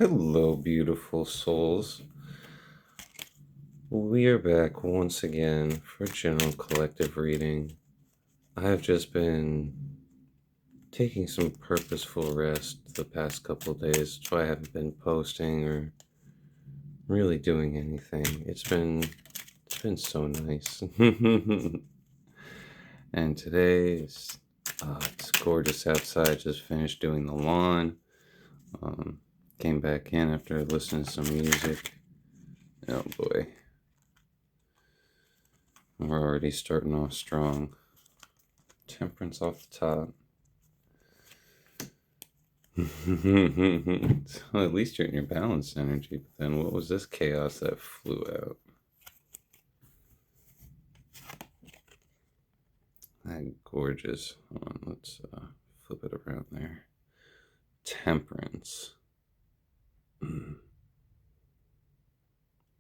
Hello, beautiful souls. We are back once again for general collective reading. I have just been taking some purposeful rest the past couple of days. That's why I haven't been posting or really doing anything. It's been so nice. And today it's gorgeous outside. Just finished doing the lawn. Um, Came back in after listening to some music. Oh boy. We're already starting off strong. Temperance off the top. So at least you're in your balanced energy. But then what was this chaos that flew out? That gorgeous. Hold on, let's flip it around there. Temperance.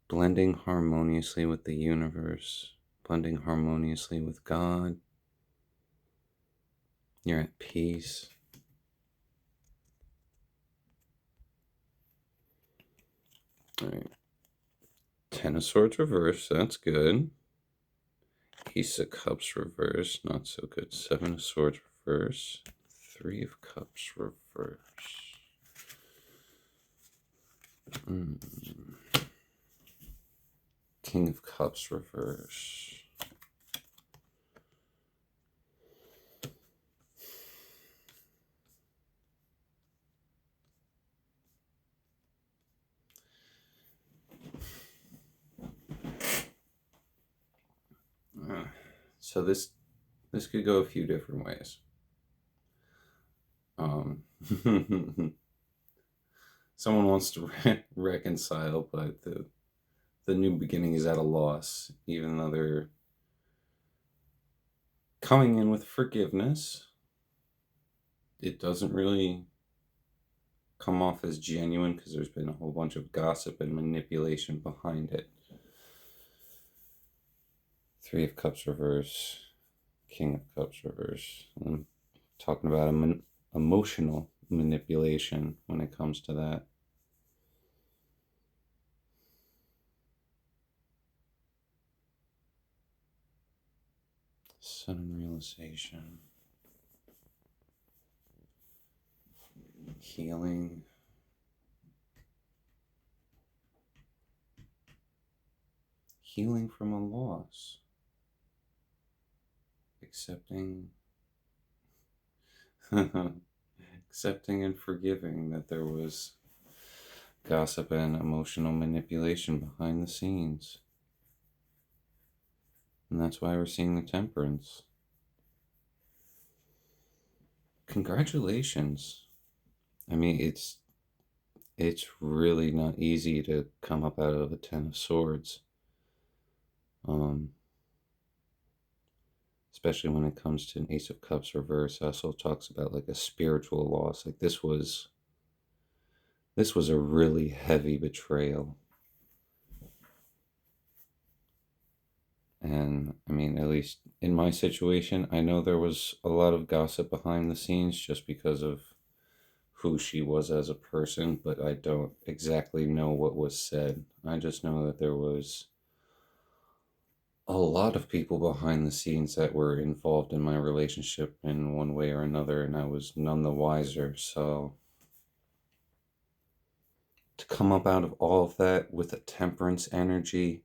Blending harmoniously with the universe. Blending harmoniously with God. You're at peace. All right. Ten of Swords reverse. That's good. Ace of Cups reverse. Not so good. Seven of Swords reverse. Three of Cups reverse. King of Cups reverse. So this could go a few different ways. Someone wants to reconcile, but the new beginning is at a loss, even though they're coming in with forgiveness. It doesn't really come off as genuine because there's been a whole bunch of gossip and manipulation behind it. Three of Cups reverse, King of Cups reverse. I'm talking about emotional manipulation when it comes to that. Sudden realization. Healing. Healing from a loss. Accepting and forgiving that there was gossip and emotional manipulation behind the scenes. And that's why we're seeing the Temperance. Congratulations. I mean, it's really not easy to come up out of a Ten of Swords. Especially when it comes to an Ace of Cups reverse. Also talks about like a spiritual loss. Like this was a really heavy betrayal. And I mean, at least in my situation, I know there was a lot of gossip behind the scenes just because of who she was as a person, but I don't exactly know what was said. I just know that there was a lot of people behind the scenes that were involved in my relationship in one way or another, and I was none the wiser. So to come up out of all of that with a Temperance energy,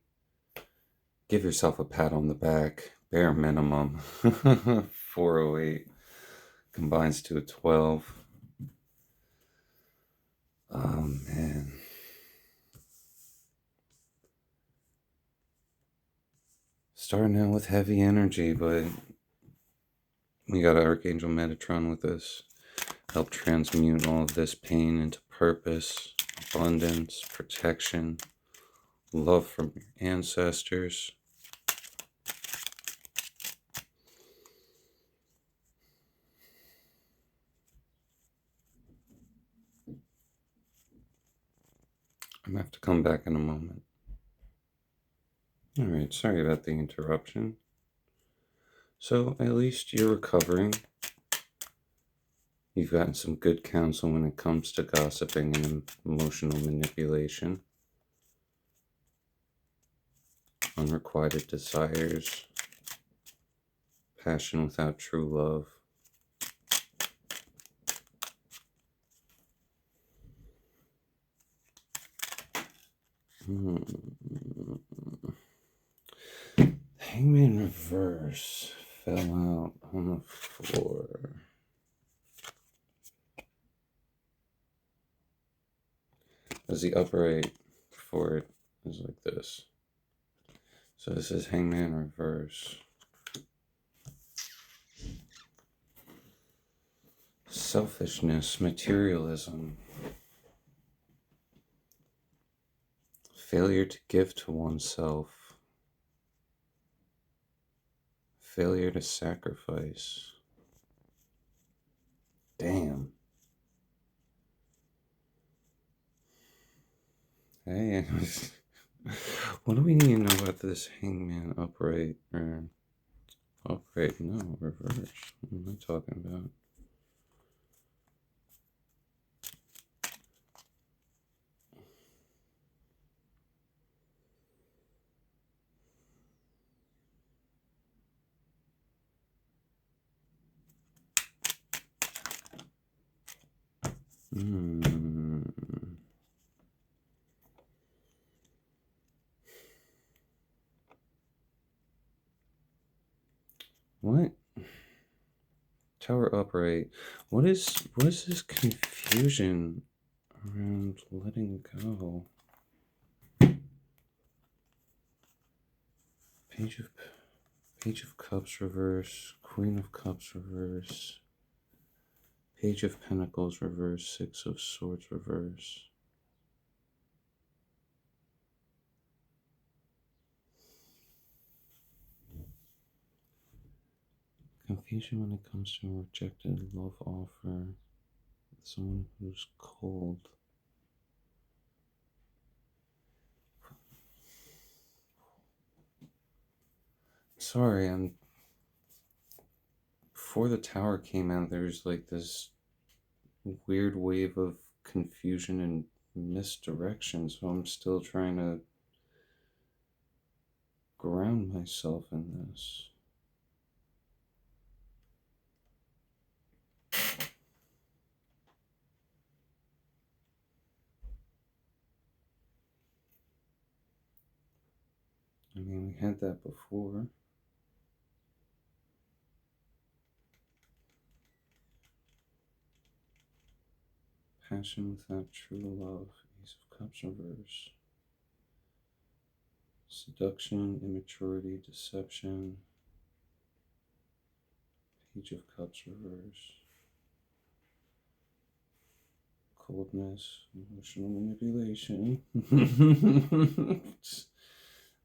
give yourself a pat on the back, bare minimum. 408 combines to a 12. Oh man. Starting out with heavy energy, but we got Archangel Metatron with us. Help transmute all of this pain into purpose, abundance, protection, love from your ancestors. I'm gonna have to come back in a moment. All right, sorry about the interruption. So at least you're recovering. You've gotten some good counsel when it comes to gossiping and emotional manipulation, unrequited desires, passion without true love. Hangman reverse fell out on the floor. As the upright for it is like this. So this is Hangman reverse. Selfishness, materialism, failure to give to oneself, failure to sacrifice. Damn. Hey, what do we need to know about this Hangman upright or upright? No, reverse. What am I talking about? What? Tower upright. What is this confusion around letting go? Page of Cups reverse, Queen of Cups reverse, Page of Pentacles reverse, Six of Swords reverse. Confusion when it comes to a rejected love offer. Someone who's cold. Sorry, before the tower came out, there's like this weird wave of confusion and misdirection, so I'm still trying to ground myself in this. I mean, we had that before. Passion without true love. Ace of Cups reverse. Seduction, immaturity, deception. Page of Cups reverse. Coldness, emotional manipulation.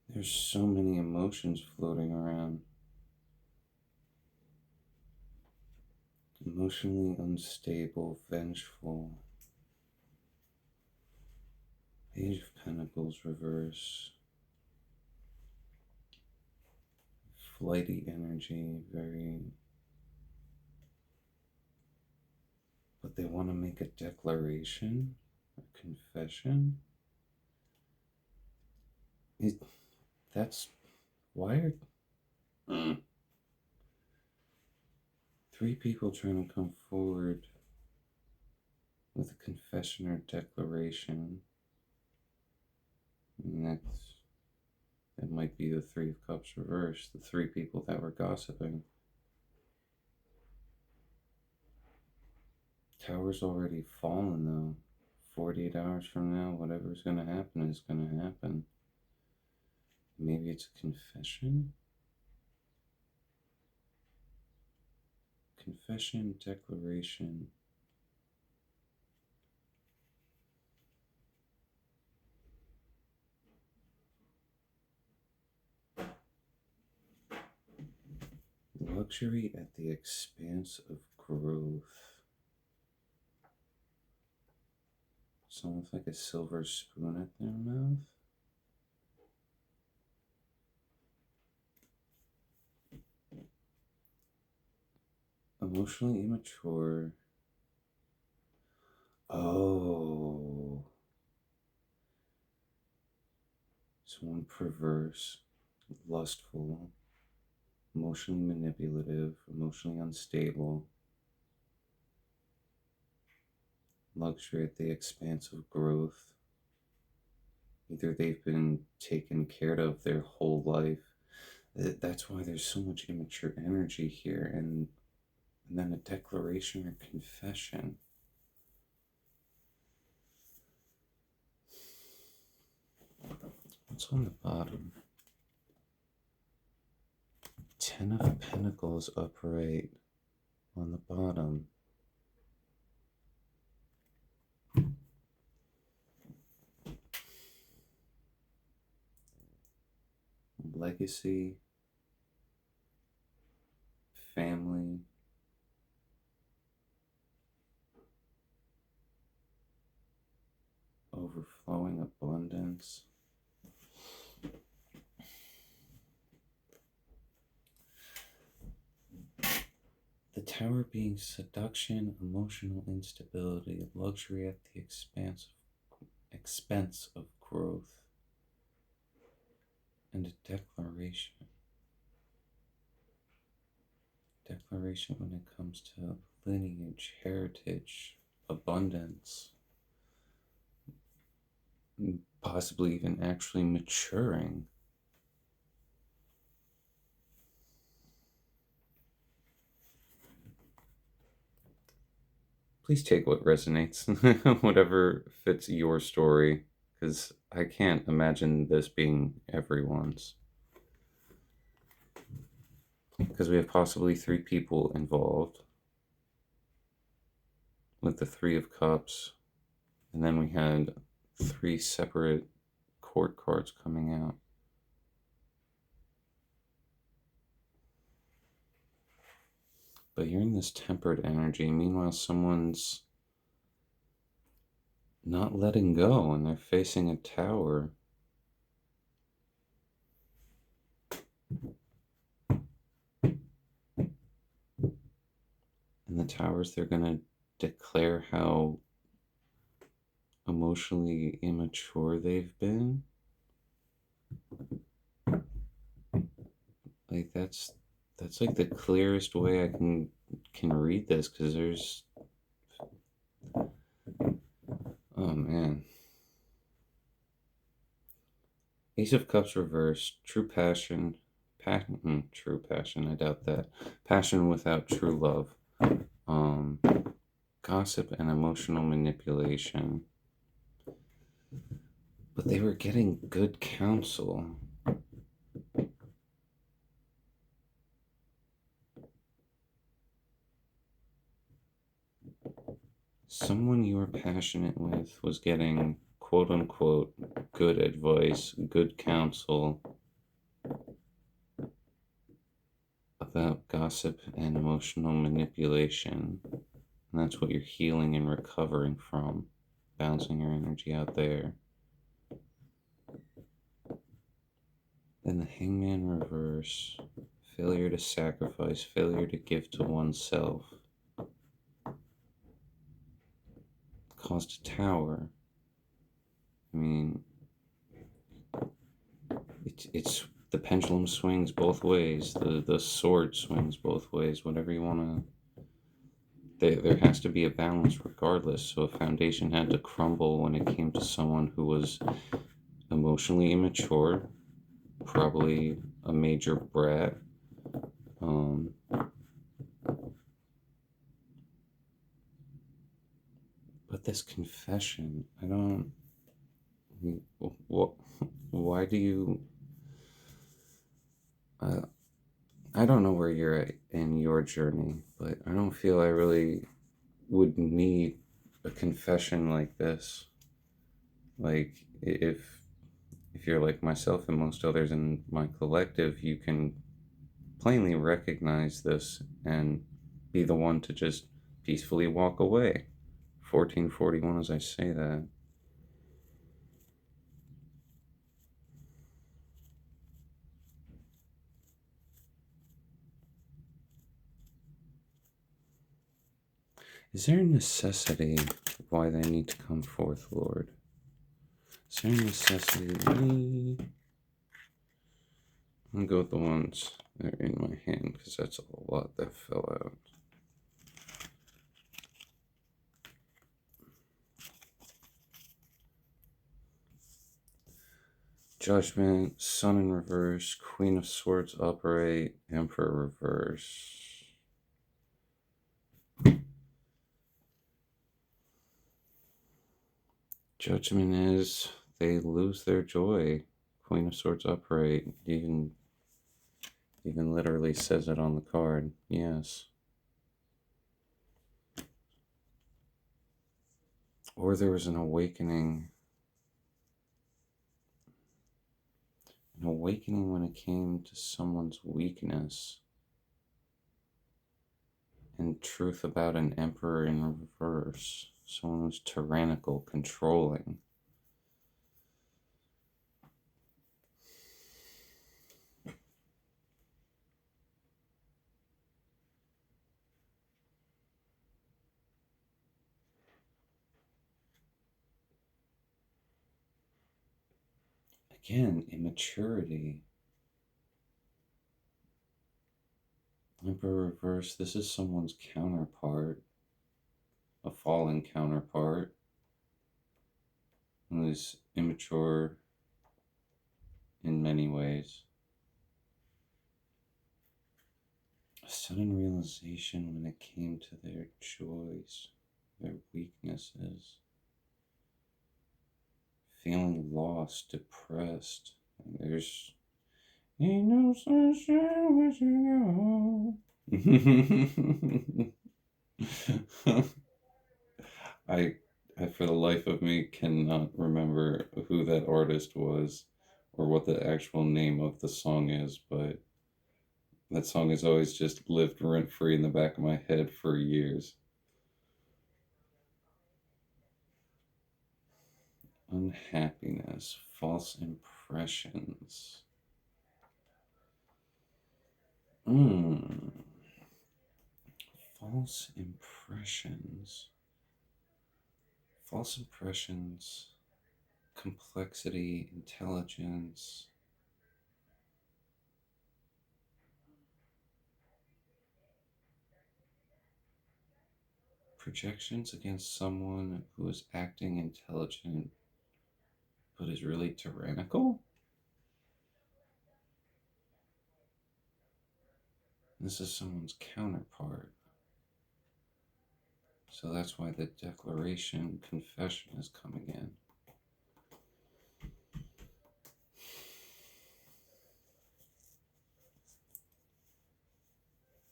There's so many emotions floating around. Emotionally unstable, vengeful. Page of Pentacles reverse. Flighty energy, very. But they want to make a declaration, a confession. That's why are three people trying to come forward with a confession or declaration? And that might be the Three of Cups reversed, the three people that were gossiping. Tower's already fallen though. 48 hours from now, whatever's going to happen is going to happen. Maybe it's a confession? Confession, declaration. Luxury at the expense of growth. Someone with like a silver spoon at their mouth. Emotionally immature. Oh, someone perverse, lustful, emotionally manipulative, emotionally unstable, luxury at the expense of growth. Either they've been taken care of their whole life. That's why there's so much immature energy here, and then a declaration or confession. What's on the bottom? Ten of Pentacles upright on the bottom. Legacy, family, overflowing abundance. The Tower being seduction, emotional instability, luxury at the expense of growth, and a declaration. Declaration when it comes to lineage, heritage, abundance, possibly even actually maturing. Please take what resonates, whatever fits your story, because I can't imagine this being everyone's. Because we have possibly 3 people involved with the 3 of Cups, and then we had 3 separate court cards coming out. But you're in this tempered energy. Meanwhile, someone's not letting go and they're facing a tower. And the towers, they're going to declare how emotionally immature they've been. Like that's like the clearest way I can read this, because there's, oh man. Ace of Cups reversed, true passion, true passion, I doubt that. Passion without true love. Gossip and emotional manipulation. But they were getting good counsel. Someone you were passionate with was getting quote unquote good advice, good counsel about gossip and emotional manipulation. And that's what you're healing and recovering from, bouncing your energy out there. Then the Hangman reverse, failure to sacrifice, failure to give to oneself, caused a tower. I mean, it's the pendulum swings both ways, the sword swings both ways, whatever you want to. There has to be a balance regardless. So a foundation had to crumble when it came to someone who was emotionally immature, probably a major brat. But this confession, I don't. What? Why do you? I don't know where you're at in your journey, but I don't feel I really would need a confession like this. Like if you're like myself and most others in my collective, you can plainly recognize this and be the one to just peacefully walk away. 1441 as I say that. Is there a necessity why they need to come forth, Lord? Is there a necessity? I'm going to go with the ones that are in my hand because that's a lot that fell out. Judgment, Sun in reverse, Queen of Swords upright, Emperor reverse. Judgment is they lose their joy. Queen of Swords upright. Even literally says it on the card. Yes. Or there was an awakening. An awakening when it came to someone's weakness. And truth about an emperor in reverse. Someone was tyrannical, controlling. Again, immaturity. Emperor reverse, this is someone's counterpart. A fallen counterpart. Who is immature in many ways. A sudden realization when it came to their joys, their weaknesses. Feeling lost, depressed. And there's ain't no sunshine wishing out. I, for the life of me, cannot remember who that artist was or what the actual name of the song is, but that song has always just lived rent free in the back of my head for years. Unhappiness, false impressions. False impressions. False impressions, complexity, intelligence. Projections against someone who is acting intelligent but is really tyrannical? This is someone's counterpart. So that's why the declaration, confession is coming in.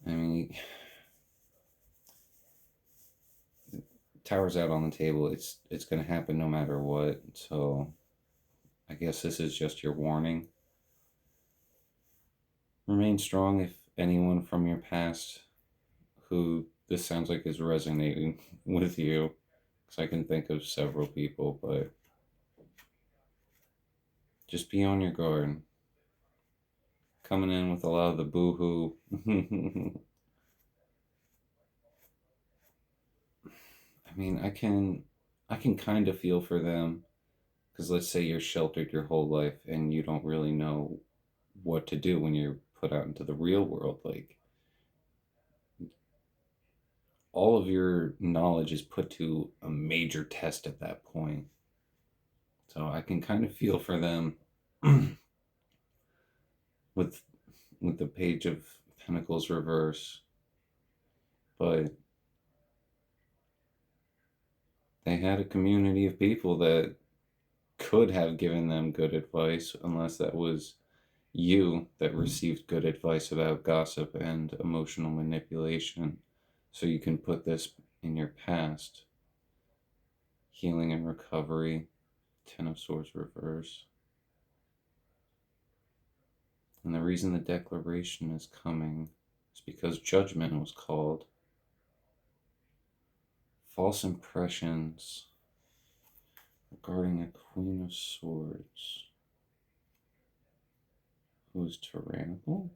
I mean, Tower's out on the table. It's going to happen no matter what. So I guess this is just your warning. Remain strong if anyone from your past who this sounds like is resonating with you, because I can think of several people, but just be on your guard. Coming in with a lot of the boo-hoo. I mean, I can kind of feel for them, because let's say you're sheltered your whole life and you don't really know what to do when you're put out into the real world. Like, all of your knowledge is put to a major test at that point. So I can kind of feel for them with the Page of Pentacles reverse, but they had a community of people that could have given them good advice, unless that was you that received good advice about gossip and emotional manipulation. So you can put this in your past. Healing and recovery, Ten of Swords reverse. And the reason the declaration is coming is because judgment was called. False impressions regarding a Queen of Swords who is tyrannical.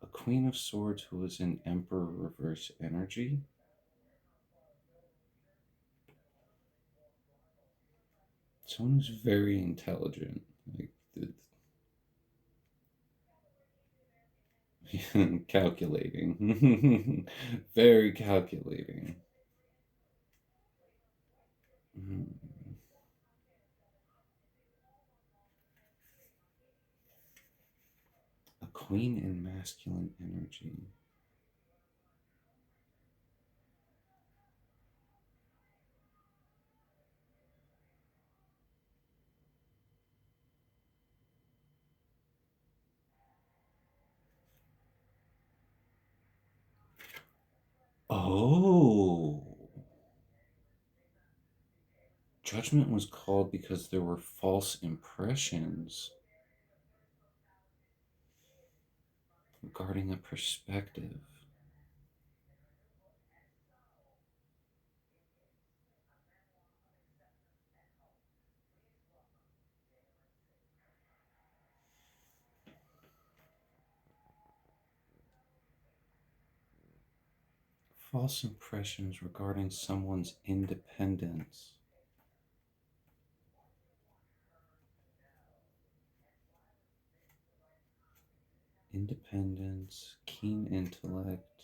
A Queen of Swords who is in Emperor reverse energy. Someone who's very intelligent. Calculating. Very calculating. Mm. A queen in masculine energy. Oh. Judgment was called because there were false impressions regarding a perspective. False impressions regarding someone's independence. Independence, keen intellect,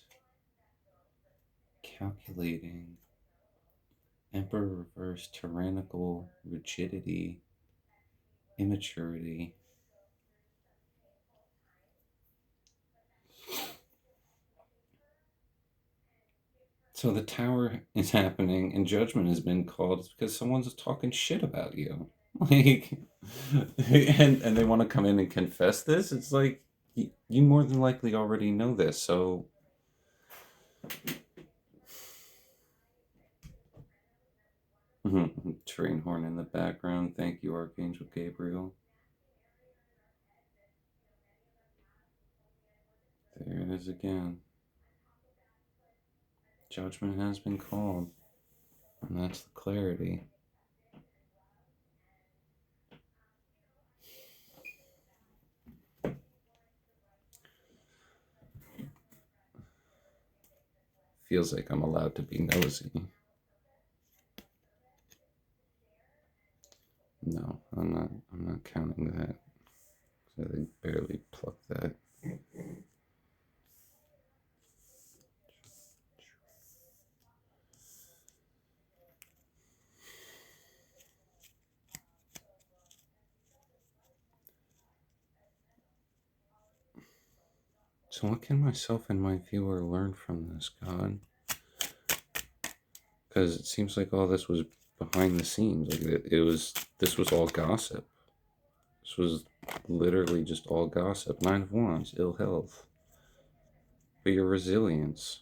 calculating, Emperor reverse, tyrannical, rigidity, immaturity. So the tower is happening and judgment has been called because someone's talking shit about you. Like, and they want to come in and confess this. It's like, you more than likely already know this. So train horn in the background. Thank you, Archangel Gabriel. There it is again. Judgment has been called. And that's the clarity. Feels like I'm allowed to be nosy. No, I'm not counting that. So they barely plucked that. So what can myself and my viewer learn from this, God? Because it seems like all this was behind the scenes. Like this was all gossip. This was literally just all gossip. Nine of Wands, ill health. But your resilience,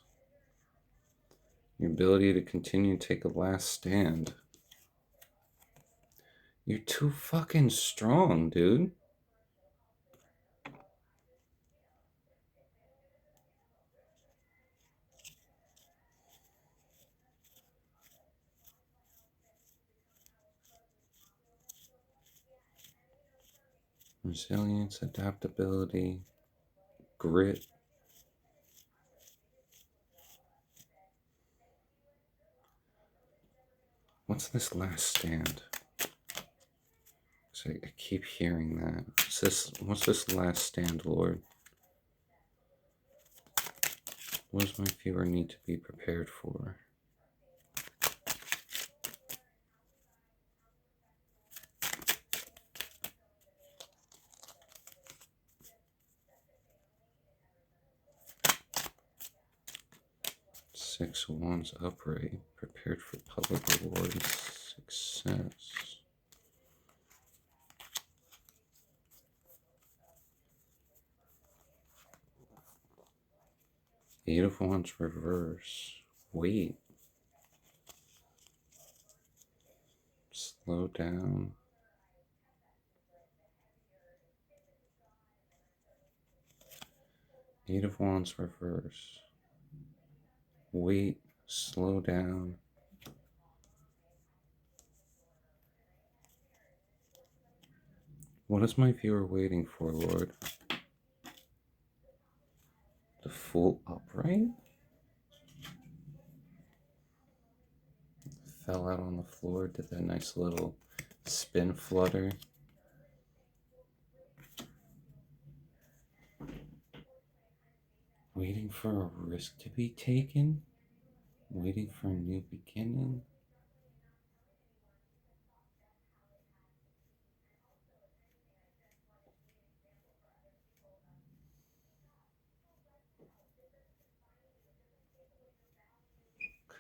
your ability to continue to take a last stand. You're too fucking strong, dude. Resilience, adaptability, grit. What's this last stand? So I keep hearing that. What's this last stand, Lord? What does my viewer need to be prepared for? Six of Wands upright, prepared for public rewards, success. Eight of Wands reverse. Wait. Slow down. Eight of Wands reverse. Wait. Slow down. What is my viewer waiting for, Lord? The Fool upright? Fell out on the floor, did that nice little spin flutter. Waiting for a risk to be taken? Waiting for a new beginning?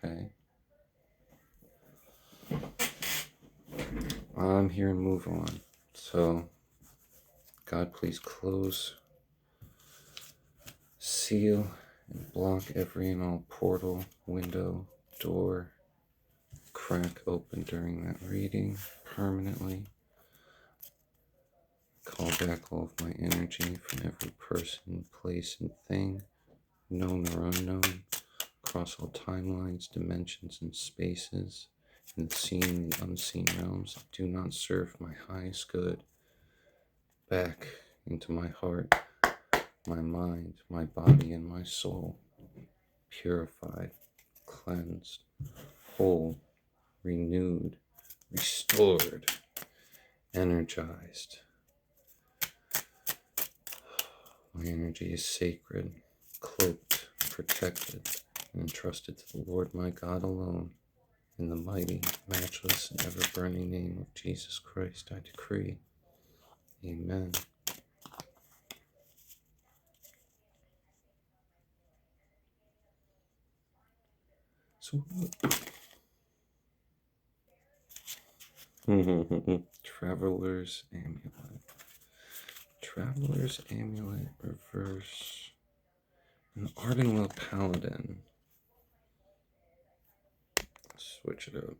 Okay. I'm here and move on. So, God, please close, seal, and block every and all portal, window, door, crack open during that reading permanently. Call back all of my energy from every person, place, and thing, known or unknown, across all timelines, dimensions, and spaces, in the seen and the unseen realms that do not serve my highest good, back into my heart, my mind, my body, and my soul, purified, cleansed, whole, renewed, restored, energized. My energy is sacred, cloaked, protected, and entrusted to the Lord my God alone. In the mighty, matchless, and ever-burning name of Jesus Christ, I decree. Amen. So, Traveler's Amulet. Traveler's Amulet, reverse. An Ardenwell Paladin. Switch it up.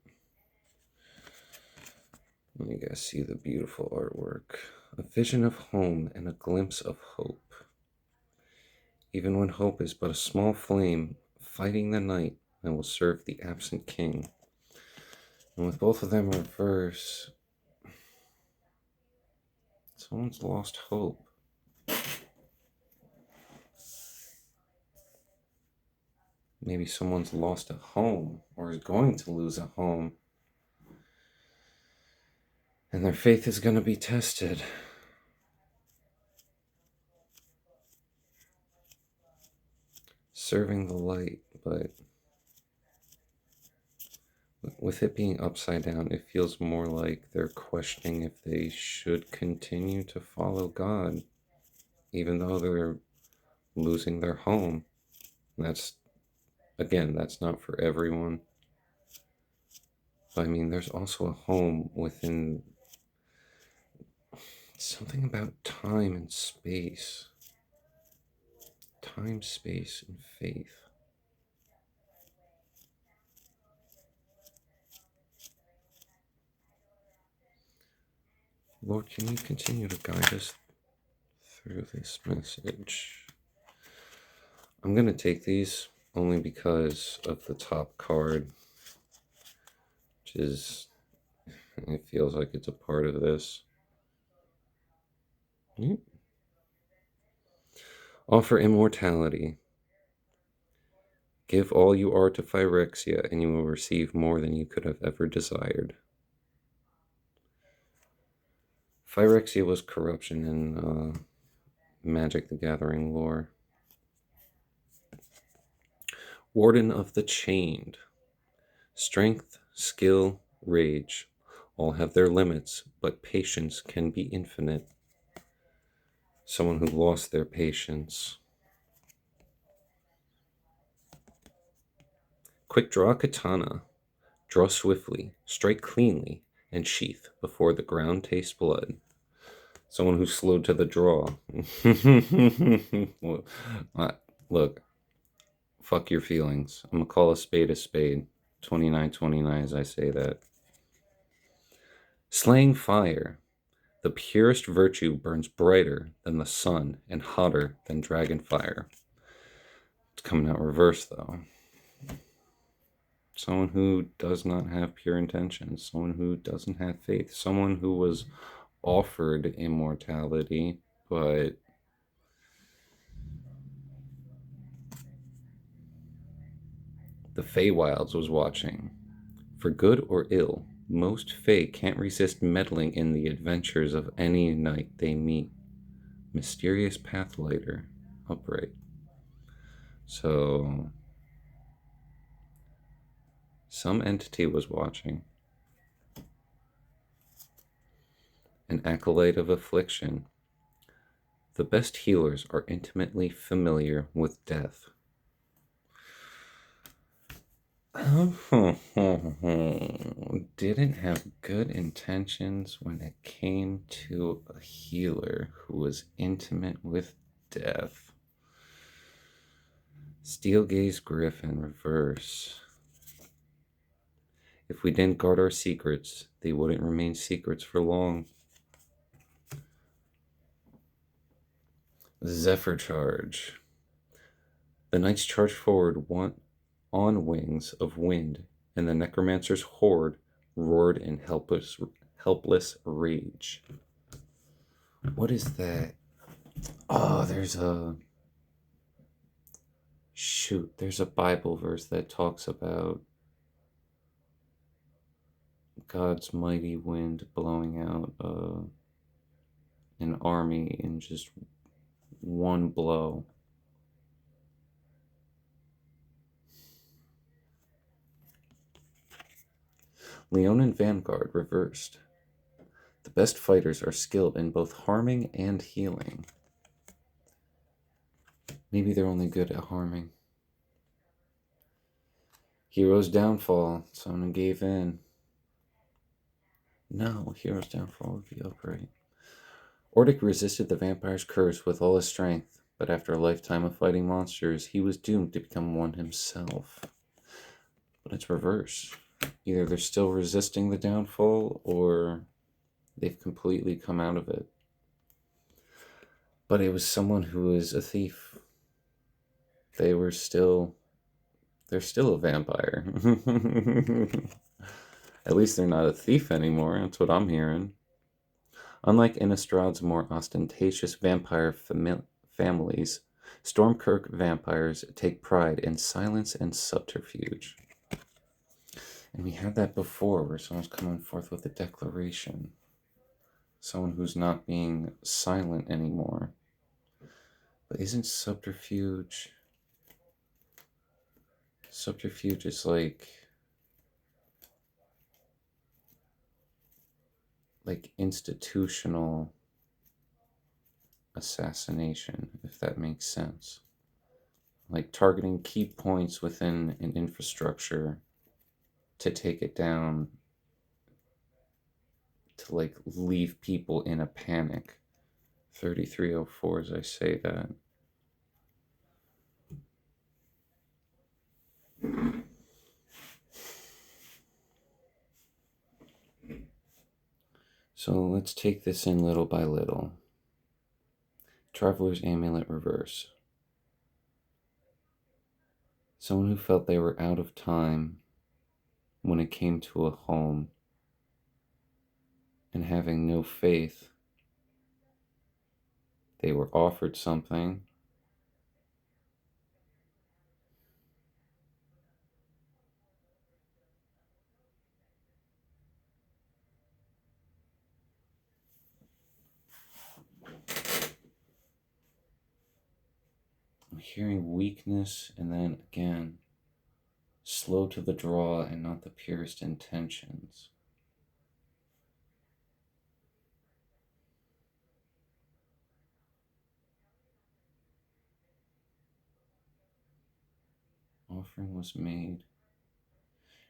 Let you guys see the beautiful artwork. A vision of home and a glimpse of hope. Even when hope is but a small flame, fighting the night and will serve the absent king. And with both of them reverse, someone's lost hope. Maybe someone's lost a home or is going to lose a home. And their faith is going to be tested. Serving the light, but with it being upside down, it feels more like they're questioning if they should continue to follow God, even though they're losing their home. And that's not for everyone. But I mean, there's also a home within something about time and space. Time, space, and faith. Lord, can you continue to guide us through this message? I'm going to take these only because of the top card, which is, it feels like it's a part of this. Offer immortality. Give all you are to Phyrexia, and you will receive more than you could have ever desired. Phyrexia was corruption in Magic the Gathering lore. Warden of the Chained. Strength, skill, rage. All have their limits, but patience can be infinite. Someone who lost their patience. Quick draw katana. Draw swiftly, strike cleanly, and sheath before the ground tastes blood. Someone who's slowed to the draw. Look, fuck your feelings. I'm gonna call a spade a spade. 2929 as I say that. Slaying fire. The purest virtue burns brighter than the sun and hotter than dragon fire. It's coming out reverse though. Someone who does not have pure intentions. Someone who doesn't have faith. Someone who was offered immortality, but The Feywilds was watching. For good or ill, most Fey can't resist meddling in the adventures of any knight they meet. Mysterious Pathlighter, upright. So, some entity was watching. An acolyte of affliction. The best healers are intimately familiar with death. Didn't have good intentions when it came to a healer who was intimate with death. Steel Gaze Griffin, reverse. If we didn't guard our secrets, they wouldn't remain secrets for long. Zephyr Charge. The knights charged forward on wings of wind, and the necromancer's horde roared in helpless rage. What is that? Oh, there's a Bible verse that talks about God's mighty wind blowing out an army in just one blow. Leonin Vanguard, reversed. The best fighters are skilled in both harming and healing. Maybe they're only good at harming. Hero's Downfall. Someone gave in. No, Hero's Downfall would be upright. Ordic resisted the vampire's curse with all his strength, but after a lifetime of fighting monsters, he was doomed to become one himself. But it's reverse. Either they're still resisting the downfall, or they've completely come out of it. But it was someone who is a thief. They're still a vampire. At least they're not a thief anymore. That's what I'm hearing. Unlike Innistrád's more ostentatious vampire families, Stormkirk vampires take pride in silence and subterfuge. And we had that before, where someone's coming forth with a declaration. Someone who's not being silent anymore. But isn't subterfuge... Subterfuge is like institutional assassination, if that makes sense. Like targeting key points within an infrastructure to take it down, to like leave people in a panic. 3304 as I say that. So let's take this in little by little. Traveler's Amulet, reverse. Someone who felt they were out of time when it came to a home, and having no faith. They were offered something, I'm hearing weakness, and then again, slow to the draw and not the purest intentions. Offering was made.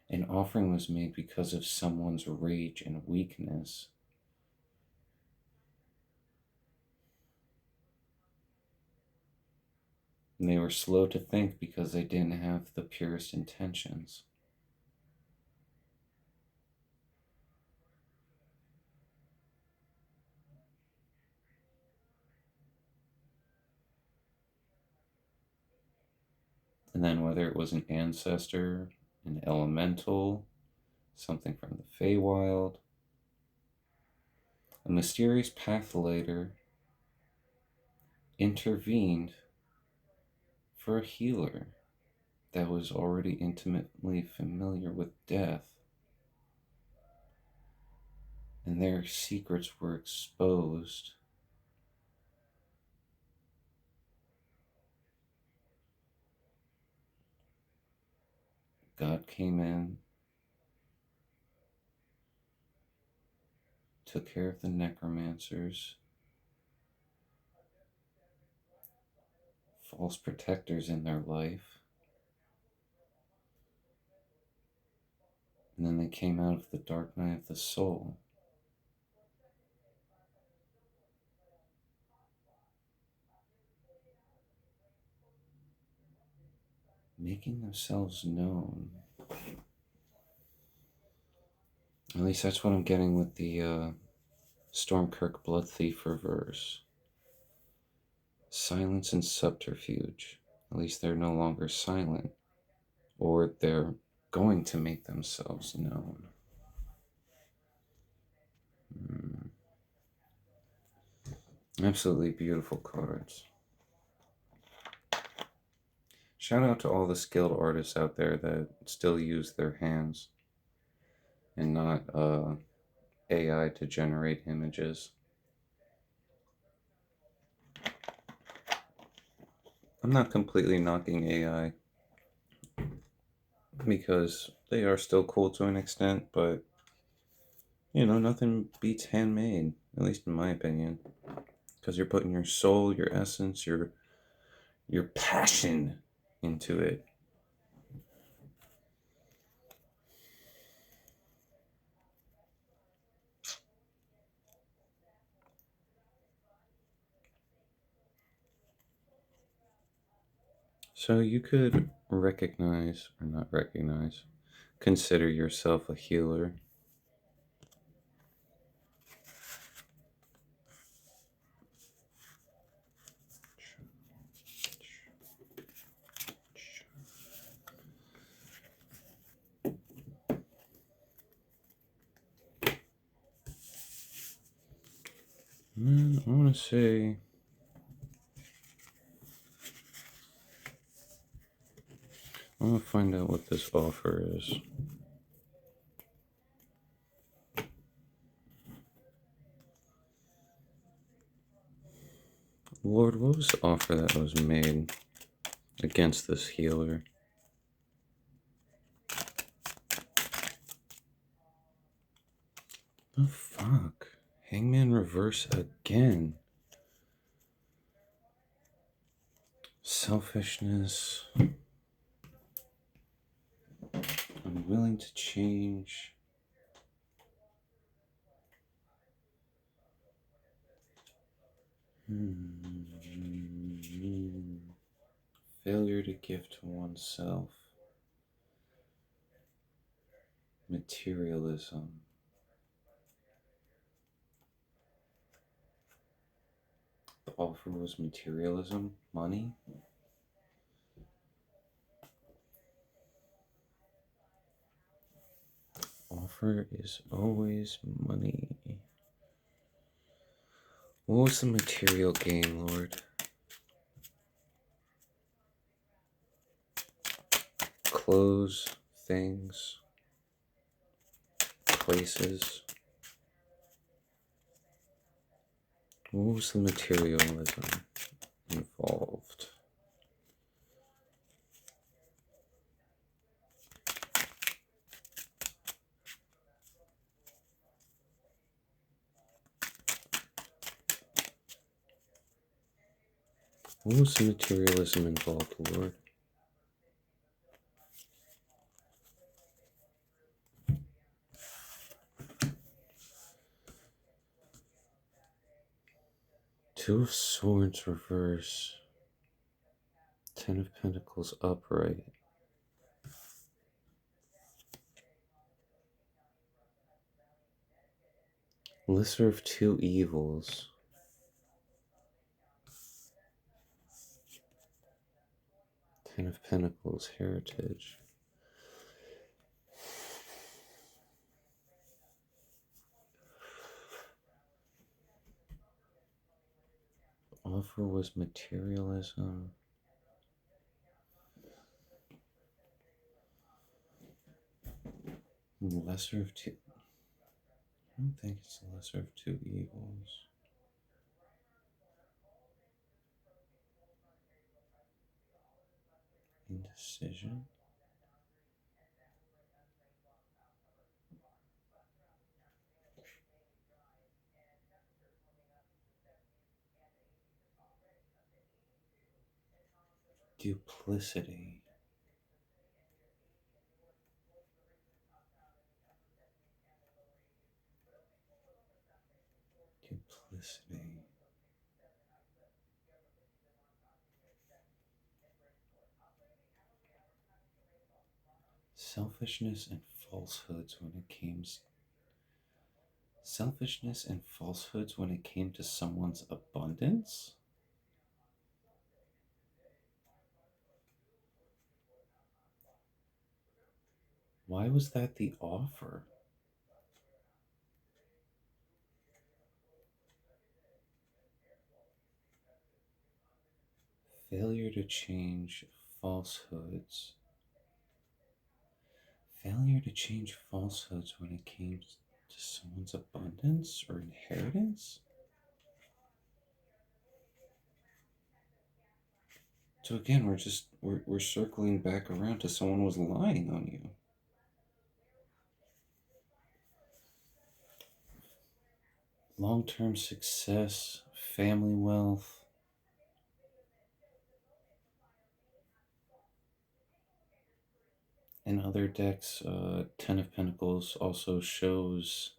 An offering was made because of someone's rage and weakness. And they were slow to think because they didn't have the purest intentions. And then whether it was an ancestor, an elemental, something from the Feywild, a mysterious pathlighter intervened for a healer. that was already intimately familiar with death, and their secrets were exposed. God came in, took care of the necromancers, false protectors in their life, and then they came out of the dark night of the soul, making themselves known. At least that's what I'm getting with the Stormkirk Blood Thief reverse. Silence and subterfuge. At least they're no longer silent, or they're going to make themselves known. Absolutely beautiful cards. Shout out to all the skilled artists out there that still use their hands and not AI to generate images. I'm not completely knocking AI because they are still cool to an extent, but nothing beats handmade, at least in my opinion, because you're putting your soul, your essence, your passion into it. So you could recognize, or not recognize, consider yourself a healer. I want to say, I want to find out what this offer is. Lord, what was the offer that was made against this healer? The fuck? Hangman reverse again. Selfishness. Unwilling to change. Failure to give to oneself. Materialism. The offer was materialism? Money? Offer is always money. What was the material gain, Lord? Clothes, things, places. What was the materialism involved? What was the materialism involved, Lord? Two of Swords reverse. Ten of Pentacles upright. Lesser of two evils. Ten of Pentacles, heritage. Offer was materialism. Lesser of two. I don't think it's the lesser of two evils. Indecision. Duplicity. Duplicity. Selfishness and falsehoods when it came. Selfishness and falsehoods when it came to someone's abundance? Why was that the offer? Failure to change falsehoods. Failure to change falsehoods when it came to someone's abundance or inheritance? So again, we're circling back around to someone was lying on you. Long-term success, family wealth. In other decks, Ten of Pentacles also shows,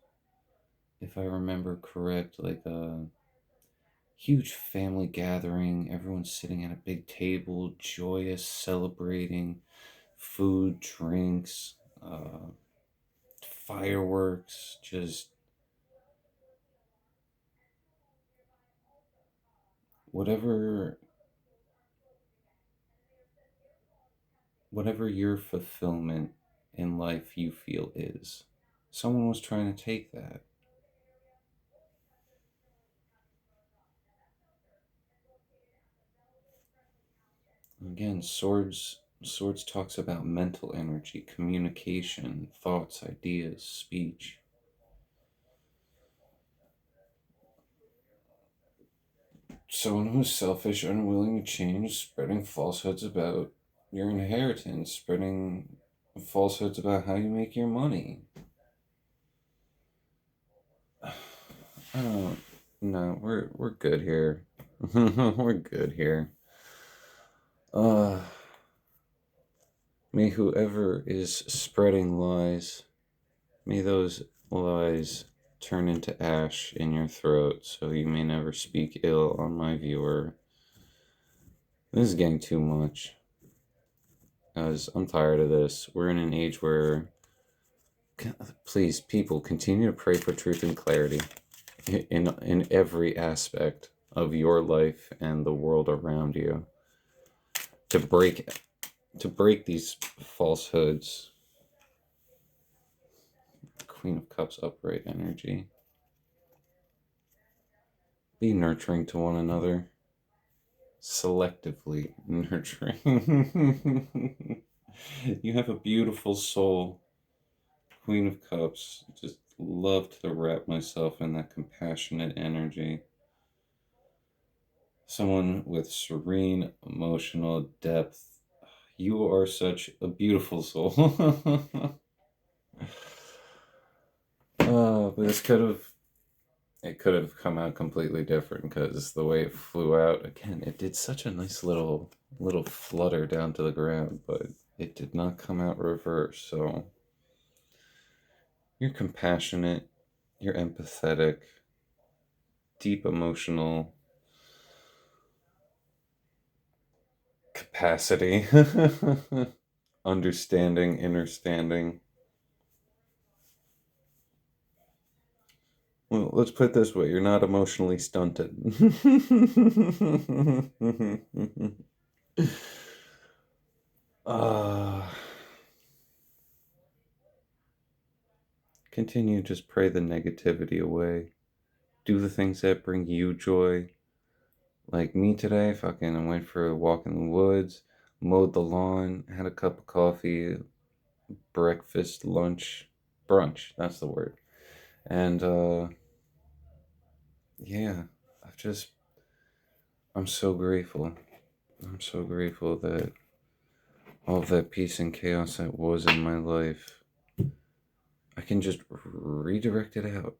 if I remember correct, like a huge family gathering, everyone sitting at a big table, joyous, celebrating, food, drinks, fireworks, just whatever whatever your fulfillment in life you feel is. Someone was trying to take that. Again, swords talks about mental energy, communication, thoughts, ideas, speech. Someone who's selfish, unwilling to change, spreading falsehoods about your inheritance, spreading falsehoods about how you make your money. I don't. No, we're good here. We're good here. Uh, may whoever is spreading lies, may those lies turn into ash in your throat, so you may never speak ill on my viewer. This is getting too much. As I'm tired of this. We're in an age where, please, people, continue to pray for truth and clarity in every aspect of your life and the world around you. To break these falsehoods. Queen of Cups upright energy. Be nurturing to one another. Selectively nurturing. You have a beautiful soul. Queen of Cups. Just love to wrap myself in that compassionate energy. Someone with serene emotional depth. You are such a beautiful soul. But it could have come out completely different because the way it flew out, again, it did such a nice little flutter down to the ground, but it did not come out reverse. So you're compassionate, you're empathetic, deep emotional capacity, understanding, understanding. Well, let's put it this way, you're not emotionally stunted. uh, Continue to just pray the negativity away. Do the things that bring you joy. Like me today, fucking, I went for a walk in the woods, mowed the lawn, had a cup of coffee, breakfast, lunch, brunch. That's the word. And yeah, I've just I'm so grateful. I'm so grateful that all of that peace and chaos that was in my life, I can just redirect it out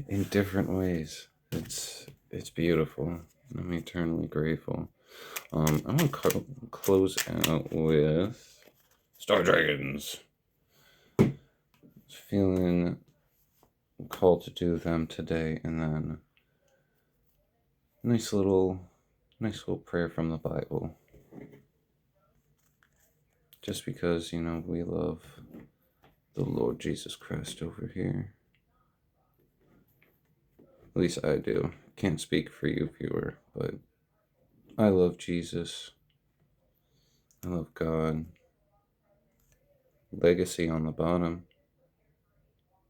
in different ways. It's beautiful. I'm eternally grateful. I'm gonna close out with Star Dragons. Feeling called to do them today, and then nice little prayer from the Bible. Just because, we love the Lord Jesus Christ over here. At least I do. Can't speak for you, viewer, but I love Jesus. I love God. Legacy on the bottom.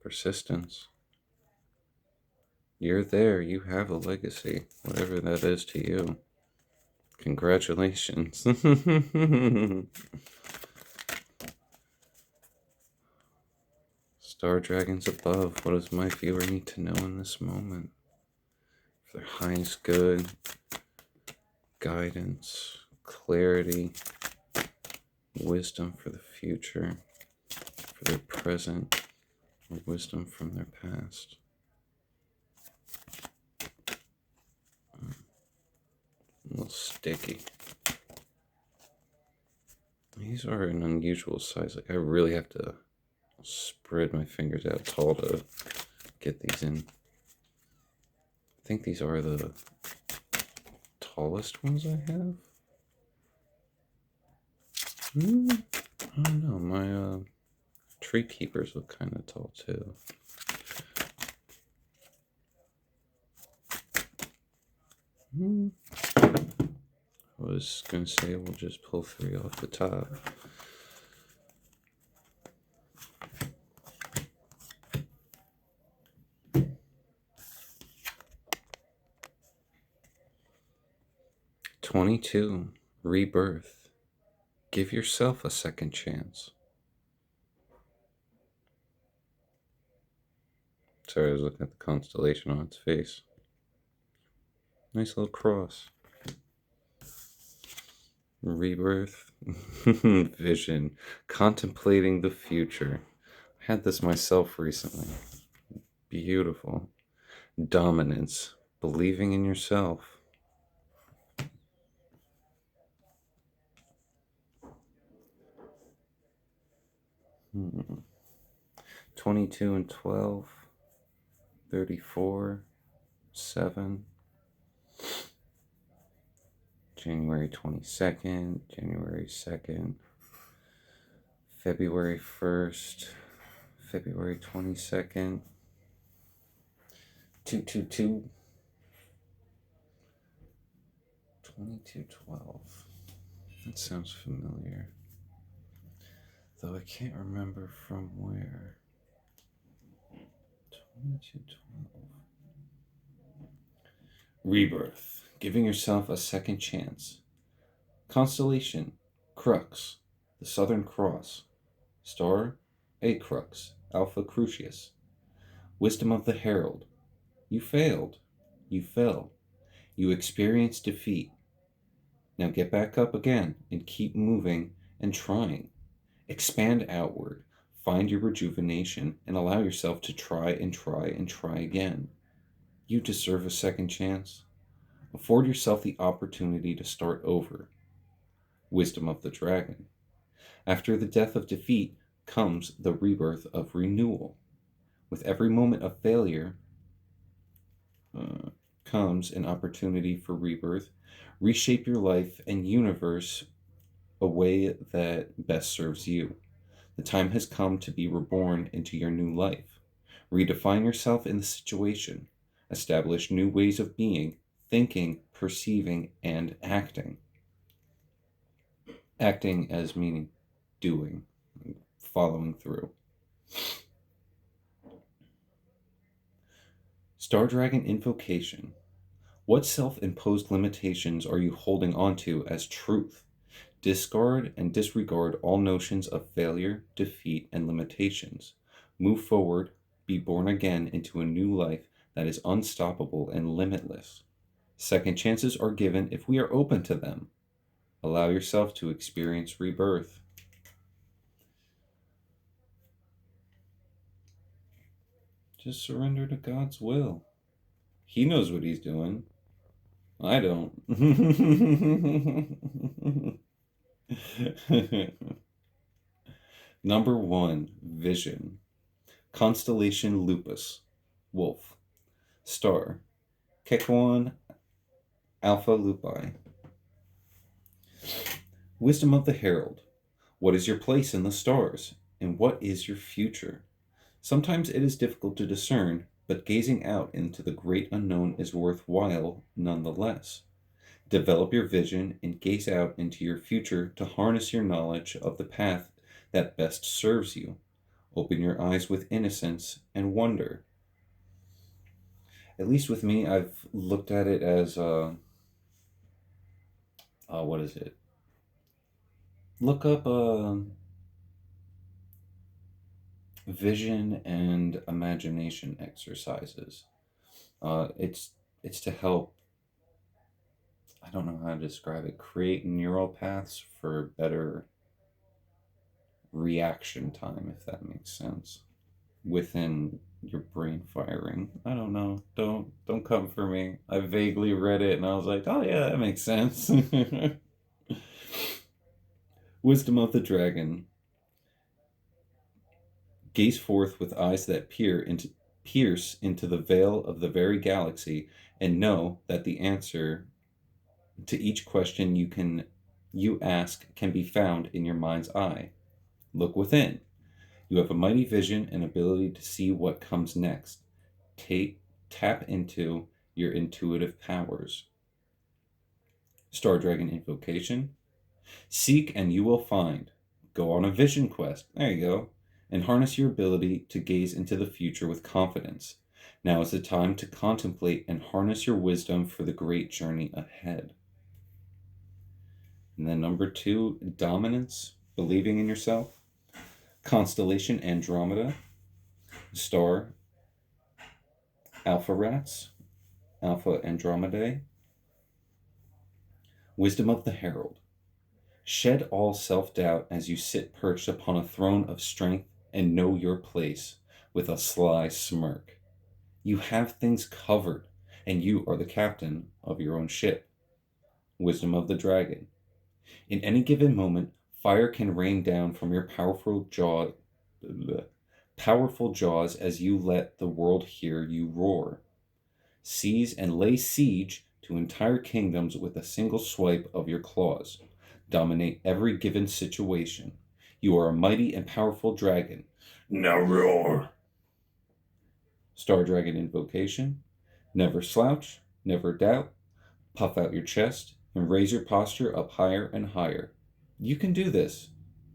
Persistence. You're there. You have a legacy, whatever that is to you. Congratulations. Star dragons above. What does my viewer need to know in this moment? For their highest good, guidance, clarity, wisdom for the future, for their present, or wisdom from their past. A little sticky. These are an unusual size. Like, I really have to spread my fingers out tall to get these in. I think these are the tallest ones I have. I don't know. My tree keepers look kind of tall too. I was gonna say we'll just pull 3 off the top. "22. Rebirth. Give yourself a second chance." Sorry, I was looking at the constellation on its face. Nice little cross. Rebirth. Vision. Contemplating the future. I had this myself recently. Beautiful. Dominance. Believing in yourself. Hmm. 22 and 12. 34. 7. January 22nd. January 2nd. February 1st. February 22nd. 222. 2212. That sounds familiar. Though I can't remember from where. 2212. Rebirth. Giving yourself a second chance. Constellation. Crux. The Southern Cross. Star. A Crux. Alpha Crucius. Wisdom of the Herald. You failed. You fell. You experienced defeat. Now get back up again and keep moving and trying. Expand outward. Find your rejuvenation and allow yourself to try and try and try again. You deserve a second chance. Afford yourself the opportunity to start over. Wisdom of the Dragon. After the death of defeat comes the rebirth of renewal. With every moment of failure comes an opportunity for rebirth. Reshape your life and universe a way that best serves you. The time has come to be reborn into your new life. Redefine yourself in the situation. Establish new ways of being, thinking, perceiving, and acting. Acting as meaning doing, following through. Star Dragon Invocation. What self-imposed limitations are you holding onto as truth? Discard and disregard all notions of failure, defeat, and limitations. Move forward, be born again into a new life that is unstoppable and limitless. Second chances are given if we are open to them. Allow yourself to experience rebirth. Just surrender to God's will. He knows what he's doing. I don't. Number 1, Vision. Constellation Lupus. Wolf. Star. Kekwan Alpha Lupi. Wisdom of the Herald. What is your place in the stars, and what is your future? Sometimes it is difficult to discern, but gazing out into the great unknown is worthwhile nonetheless. Develop your vision and gaze out into your future to harness your knowledge of the path that best serves you. Open your eyes with innocence and wonder. At least with me, I've looked at it as what is it? Look up vision and imagination exercises. It's to help. I don't know how to describe it. Create neural paths for better reaction time, if that makes sense, within your brain firing. I don't know. Don't come for me. I vaguely read it and I was like, oh yeah, that makes sense. Wisdom of the Dragon. Gaze forth with eyes that pierce into the veil of the very galaxy, and know that the answer to each question you ask can be found in your mind's eye. Look within. You have a mighty vision and ability to see what comes next. Tap into your intuitive powers. Star Dragon Invocation. Seek and you will find. Go on a vision quest. There you go. And harness your ability to gaze into the future with confidence. Now is the time to contemplate and harness your wisdom for the great journey ahead. And then number 2, Dominance, believing in yourself. Constellation Andromeda. Star Alpha Rats, Alpha Andromedae. Wisdom of the Herald. Shed all self-doubt as you sit perched upon a throne of strength and know your place with a sly smirk. You have things covered, and you are the captain of your own ship. Wisdom of the Dragon. In any given moment, fire can rain down from your powerful jaws as you let the world hear you roar. Seize and lay siege to entire kingdoms with a single swipe of your claws. Dominate every given situation. You are a mighty and powerful dragon. Now roar! Star Dragon Invocation. Never slouch, never doubt. Puff out your chest and raise your posture up higher and higher. You can do this.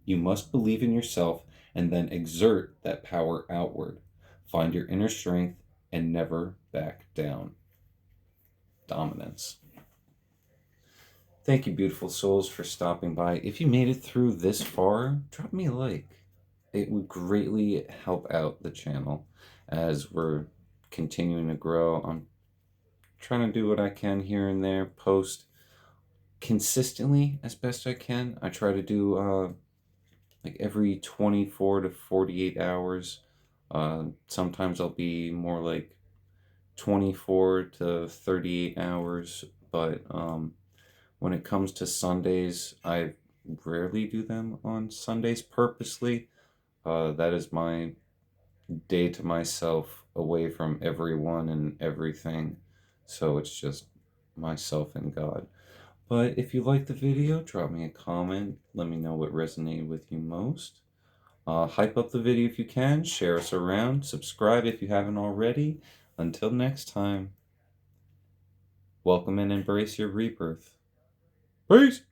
You must believe in yourself and then exert that power outward. Find your inner strength and never back down. Dominance. Thank you, beautiful souls, for stopping by. If you made it through this far, drop me a like. It would greatly help out the channel as we're continuing to grow. I'm trying to do what I can here and there, post consistently as best I can. I try to do like every 24 to 48 hours. Sometimes I'll be more like 24 to 38 hours, but when it comes to Sundays, I rarely do them on Sundays purposely. That is my day to myself, away from everyone and everything. So it's just myself and God. But if you liked the video, drop me a comment. Let me know what resonated with you most. Hype up the video if you can. Share us around. Subscribe if you haven't already. Until next time, welcome and embrace your rebirth. Peace!